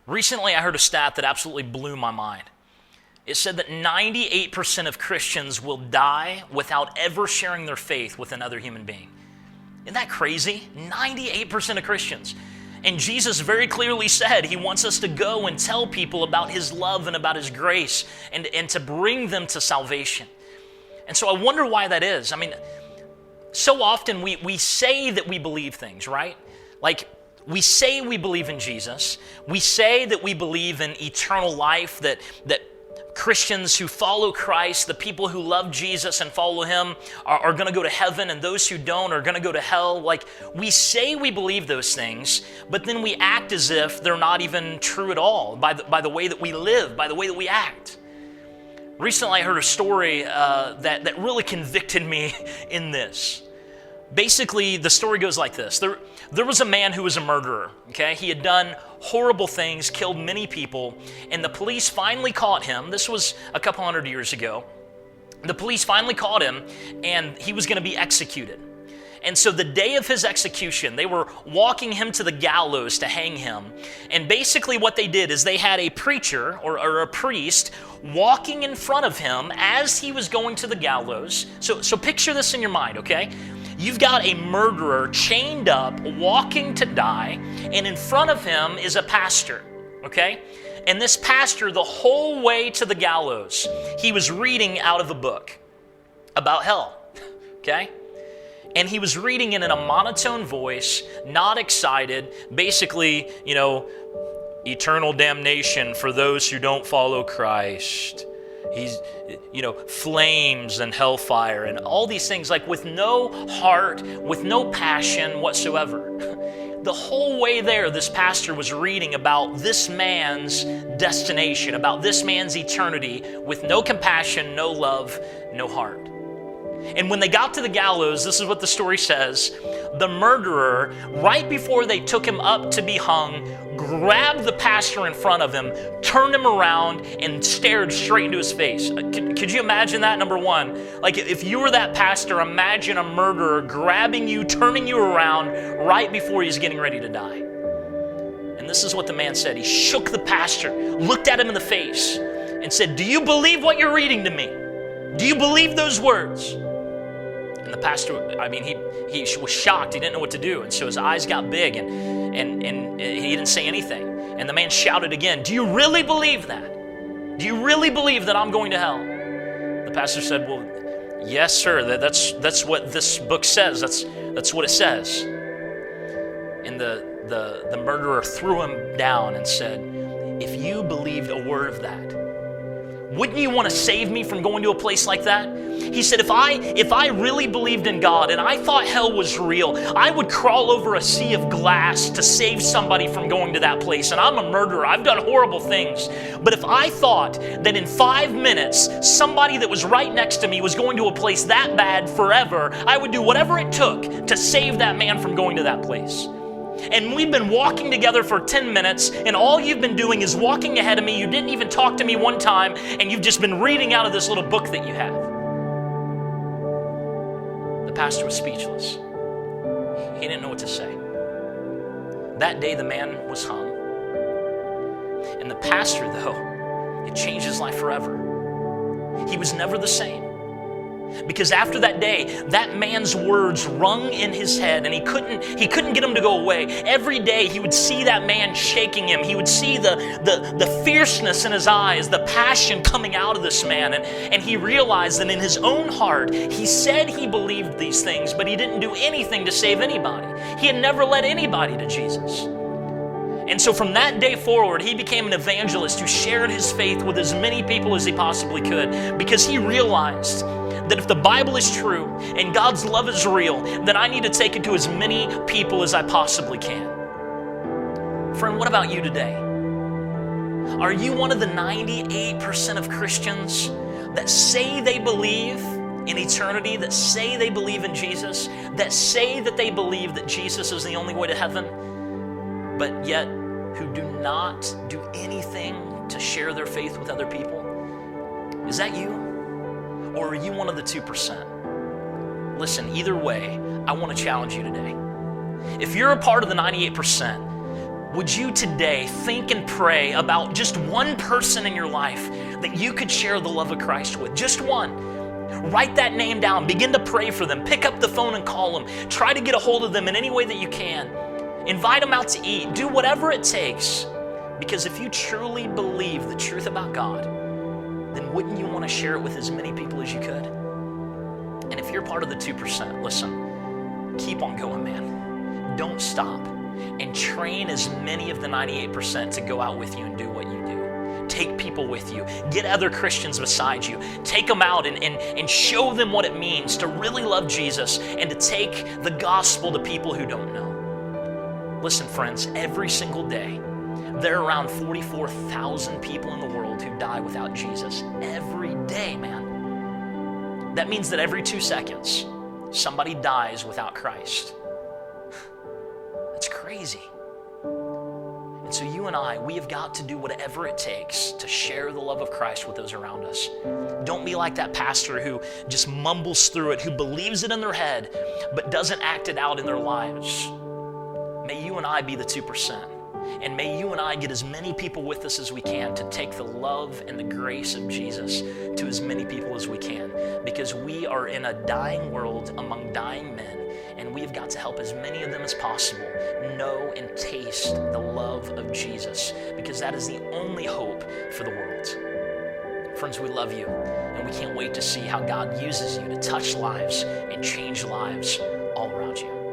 Recently, I heard a stat that absolutely blew my mind. It said that 98% of Christians will die without ever sharing their faith with another human being. Isn't that crazy? 98% of Christians. And Jesus very clearly said he wants us to go and tell people about his love and about his grace and to bring them to salvation. And so I wonder why that is. I mean, so often we say that we believe things, right? Like, we say we believe in Jesus. We say that we believe in eternal life, that Christians who follow Christ, the people who love Jesus and follow him are going to go to heaven, and those who don't are going to go to hell. Like, we say we believe those things, but then we act as if they're not even true at all by the way that we live, by the way that we act. Recently, I heard a story that really convicted me in this. Basically, the story goes like this. There was a man who was a murderer, okay? He had done horrible things, killed many people, and the police finally caught him. This was a couple hundred years ago. The police finally caught him, and he was going to be executed. And so the day of his execution, they were walking him to the gallows to hang him. And basically what they did is they had a preacher or a priest walking in front of him as he was going to the gallows. So picture this in your mind, okay? You've got a murderer chained up, walking to die, and in front of him is a pastor, okay? And this pastor, the whole way to the gallows, he was reading out of a book about hell, okay? And he was reading it in a monotone voice, not excited, basically, eternal damnation for those who don't follow Christ. He's, flames and hellfire and all these things, like with no heart, with no passion whatsoever. The whole way there, this pastor was reading about this man's destination, about this man's eternity, with no compassion, no love, no heart. And when they got to the gallows, this is what the story says. The murderer, right before they took him up to be hung, grabbed the pastor in front of him, turned him around, and stared straight into his face. Could you imagine that, number one? Like, if you were that pastor, imagine a murderer grabbing you, turning you around right before he's getting ready to die. And this is what the man said. He shook the pastor, looked at him in the face, and said, "Do you believe what you're reading to me? Do you believe those words?" And the pastor, he was shocked. He didn't know what to do. And so his eyes got big and he didn't say anything. And the man shouted again, "Do you really believe that? Do you really believe that I'm going to hell?" The pastor said, "Well, yes, sir. That's what this book says. That's what it says." And the murderer threw him down and said, "If you believed a word of that, wouldn't you want to save me from going to a place like that?" He said, if I really believed in God and I thought hell was real, I would crawl over a sea of glass to save somebody from going to that place. And I'm a murderer. I've done horrible things. But if I thought that in 5 minutes, somebody that was right next to me was going to a place that bad forever, I would do whatever it took to save that man from going to that place. And we've been walking together for 10 minutes, and all you've been doing is walking ahead of me. You didn't even talk to me one time, and you've just been reading out of this little book that you have. The pastor was speechless. He didn't know what to say. That day, the man was hung. And the pastor, though, it changed his life forever. He was never the same. Because after that day, that man's words rung in his head, and he couldn't get them to go away. Every day he would see that man shaking him. He would see the fierceness in his eyes, the passion coming out of this man. And he realized that in his own heart, he said he believed these things, but he didn't do anything to save anybody. He had never led anybody to Jesus. And so from that day forward, he became an evangelist who shared his faith with as many people as he possibly could, because he realized that if the Bible is true and God's love is real, then I need to take it to as many people as I possibly can. Friend, what about you today? Are you one of the 98% of Christians that say they believe in eternity, that say they believe in Jesus, that say that they believe that Jesus is the only way to heaven, but yet who do not do anything to share their faith with other people? Is that you? Or are you one of the 2%? Listen, either way, I want to challenge you today. If you're a part of the 98%, would you today think and pray about just one person in your life that you could share the love of Christ with? Just one. Write that name down. Begin to pray for them. Pick up the phone and call them. Try to get a hold of them in any way that you can. Invite them out to eat. Do whatever it takes. Because if you truly believe the truth about God, then wouldn't you want to share it with as many people as you could? And if you're part of the 2%, listen, keep on going, man. Don't stop. And train as many of the 98% to go out with you and do what you do. Take people with you. Get other Christians beside you. Take them out and show them what it means to really love Jesus and to take the gospel to people who don't know. Listen, friends, every single day, there are around 44,000 people in the world who die without Jesus. Every day, man. That means that every 2 seconds, somebody dies without Christ. That's crazy. And so you and I, we have got to do whatever it takes to share the love of Christ with those around us. Don't be like that pastor who just mumbles through it, who believes it in their head, but doesn't act it out in their lives. May you and I be the 2%. And may you and I get as many people with us as we can to take the love and the grace of Jesus to as many people as we can. Because we are in a dying world among dying men, and we have got to help as many of them as possible know and taste the love of Jesus, because that is the only hope for the world. Friends, we love you, and we can't wait to see how God uses you to touch lives and change lives all around you.